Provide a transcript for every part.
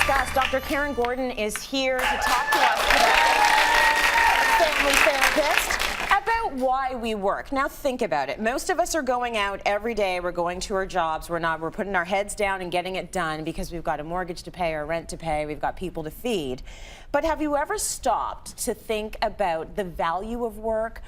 discuss. Dr. Karyn Gordon is here to talk to us today, family therapist, about why we work. Now think about it. Most of us are going out every day. We're going to our jobs. We're putting our heads down and getting it done because we've got a mortgage to pay or rent to pay. We've got people to feed. But have you ever stopped to think about the value of work?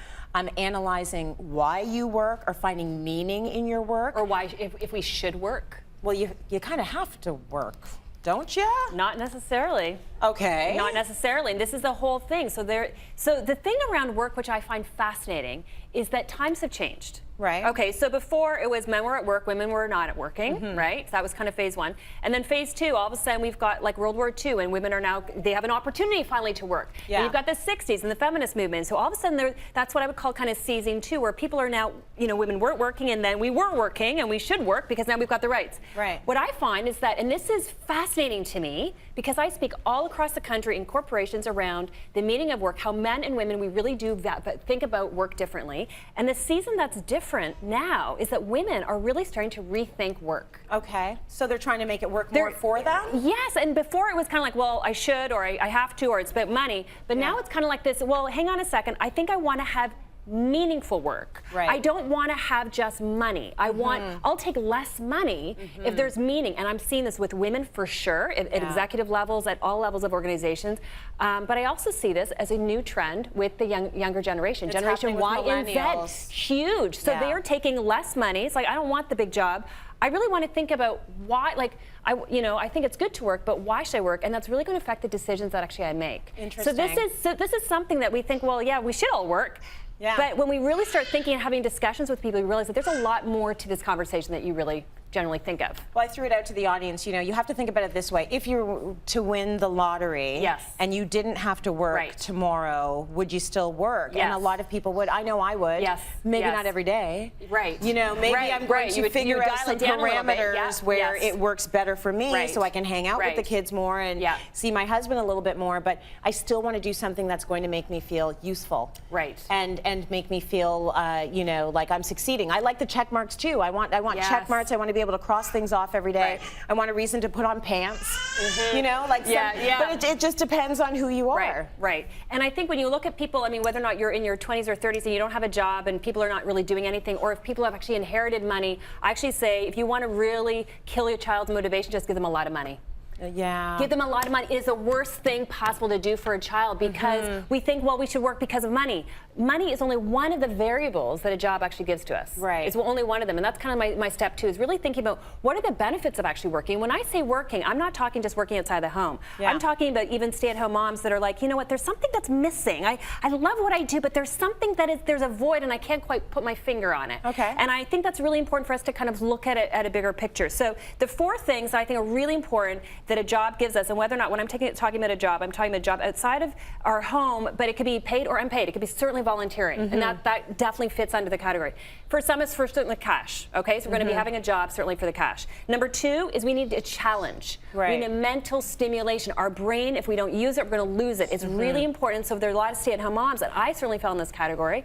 Analyzing why you work or finding meaning in your work? Or why, if we should work? Well, you kind of have to work, don't you? Not necessarily. Okay. Not necessarily, and this is the whole thing. So the thing around work, which I find fascinating, is that times have changed. Right. Okay, so before it was men were at work, women were not at working, right? So that was kind of phase one. And then phase two, all of a sudden we've got like World War II and women are now, they have an opportunity finally to work. Yeah. And you've got the 60s and the feminist movement. So all of a sudden that's what I would call kind of seizing two, where people are now, you know, women weren't working and then we were working and we should work because now we've got the rights. Right. What I find is that, and this is fascinating to me because I speak all across the country in corporations around the meaning of work, how men and women, we really do think about work differently. And the season that's different now is that women are really starting to rethink work. Okay, so they're trying to make it work more for them? Yes, and before it was kind of like, well, I should, or I have to, or it's about money. But now it's kind of like this, well, hang on a second, I think I want to have meaningful work. Right. I don't want to have just money. I'll take less money if there's meaning. And I'm seeing this with women for sure, at executive levels, at all levels of organizations. But I also see this as a new trend with the younger generation. It's Generation Y and Z, huge. So they are taking less money. It's like, I don't want the big job. I really want to think about why, like, I think it's good to work, but why should I work? And that's really going to affect the decisions that actually I make. Interesting. So this is something that we think, well, yeah, we should all work. Yeah. But when we really start thinking and having discussions with people, we realize that there's a lot more to this conversation that you really generally think of. Well, I threw it out to the audience. You know, you have to think about it this way. If you were to win the lottery and you didn't have to work tomorrow, would you still work? And a lot of people would. I know I would. Yes. Maybe not every day. Right. You know, maybe I'm going to figure out some parameters where it works better for me so I can hang out with the kids more and see my husband a little bit more, but I still want to do something that's going to make me feel useful. Right. And make me feel, you know, like I'm succeeding. I like the check marks too. I want check marks. I want to be able to cross things off every day. I want a reason to put on pants. You know, like but it just depends on who you are. Right. And I think when you look at people, I mean, whether or not you're in your 20s or 30s and you don't have a job and people are not really doing anything, or if people have actually inherited money, I actually say if you want to really kill your child's motivation, just give them a lot of money. Give them a lot of money. It is the worst thing possible to do for a child because we think, well, we should work because of money. Money is only one of the variables that a job actually gives to us. Right. It's only one of them. And that's kind of my step two, is really thinking about what are the benefits of actually working. When I say working, I'm not talking just working outside the home. I'm talking about even stay-at-home moms that are like, you know what, there's something that's missing. I love what I do, but there's something there's a void and I can't quite put my finger on it. And I think that's really important for us to kind of look at it at a bigger picture. So the four things I think are really important that a job gives us, and whether or not, when I'm talking about a job, I'm talking about a job outside of our home, but it could be paid or unpaid. It could be certainly volunteering, and that definitely fits under the category. For some, it's for certainly cash, okay? So we're going to be having a job certainly for the cash. Number two is we need a challenge. We need a mental stimulation. Our brain, if we don't use it, we're going to lose it. It's really important. So there are a lot of stay-at-home moms that I certainly fell in this category,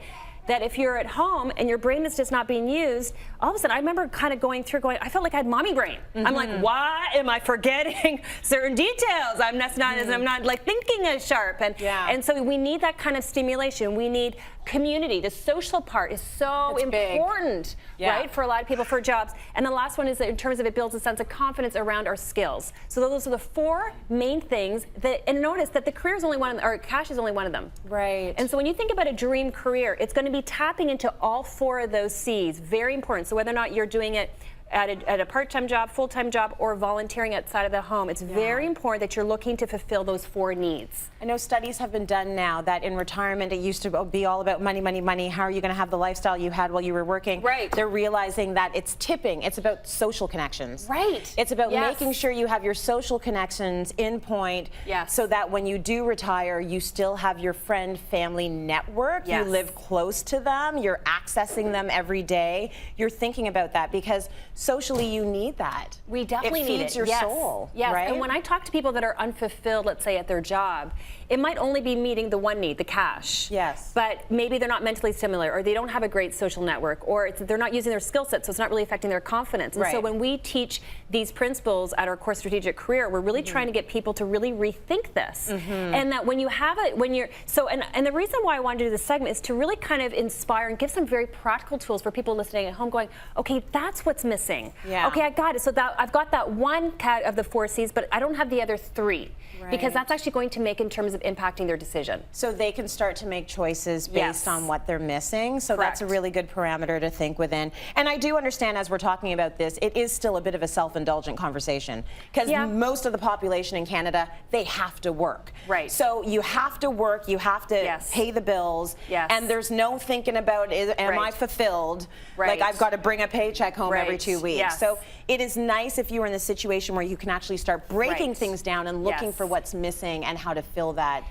that if you're at home and your brain is just not being used, all of a sudden, I remember kind of going, I felt like I had mommy brain. I'm like, why am I forgetting certain details? I'm not like thinking as sharp. And so we need that kind of stimulation. We need community. The social part is so important, right, for a lot of people, for jobs. And the last one is that in terms of it builds a sense of confidence around our skills. So those are the four main things that, and notice that the career is only one, or cash is only one of them. Right. And so when you think about a dream career, it's going to be tapping into all four of those C's. Very important. So whether or not you're doing it at a part-time job, full-time job, or volunteering outside of the home, it's very important that you're looking to fulfill those four needs. I know studies have been done now that in retirement it used to be all about money, money, money. How are you going to have the lifestyle you had while you were working? Right. They're realizing that it's tipping. It's about social connections. Right. It's about making sure you have your social connections in point so that when you do retire, you still have your friend, family network. You live close to them. You're accessing them every day. You're thinking about that because socially you need that. We definitely need it. It feeds your yes. soul, Yes, right? and when I talk to people that are unfulfilled, let's say at their job, it might only be meeting the one need, the cash. Yes. But maybe they're not mentally stimulated, or they don't have a great social network, or they're not using their skill set, so it's not really affecting their confidence. And so Right. when we teach these principles at our core strategic career, we're really trying to get people to really rethink this. And that when you have it, when you're, so, and the reason why I wanted to do this segment is to really kind of inspire and give some very practical tools for people listening at home going, okay, that's what's missing. Yeah. Okay, I got it. So that I've got that one cat of the 4 C's, but I don't have the other 3. Because Right. that's actually going to make in terms of impacting their decision. So they can start to make choices based Yes. on what they're missing. So that's a Correct. really good parameter to think within. And I do understand as we're talking about this, it is still a bit of a self-indulgent conversation. Because Yeah. most of the population in Canada, they have to work. Right. So you have to work, you have to Yes. pay the bills. Yes. And there's no thinking about, am I Right. fulfilled? Right. Like I've got to bring a paycheck home every Right. 2 weeks. Yes. So it is nice if you are in the situation where you can actually start breaking Right. things down and looking Yes. for what's missing and how to fill that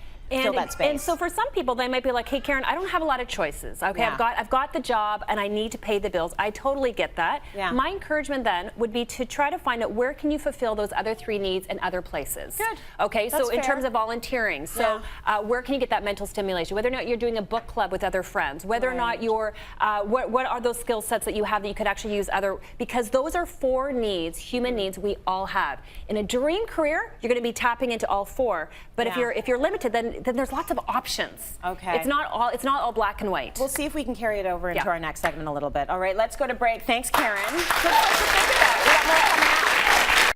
space. And so for some people, they might be like, hey, Karyn, I don't have a lot of choices. Okay, Yeah. I've got the job and I need to pay the bills. I totally get that. Yeah. My encouragement then would be to try to find out where can you fulfill those other 3 needs in other places. Good. Okay, That's so in fair. terms of volunteering, so where can you get that mental stimulation? Whether or not you're doing a book club with other friends, whether or not you're, what are those skill sets that you have that you could actually use because those are 4 needs, human needs we all have. In a dream career, you're going to be tapping into all 4. But Yeah. if you're limited, then there's lots of options. Okay. It's not all black and white. We'll see if we can carry it over into Yeah. our next segment a little bit. All right, let's go to break. Thanks, Karyn. Good place to think about. We got more coming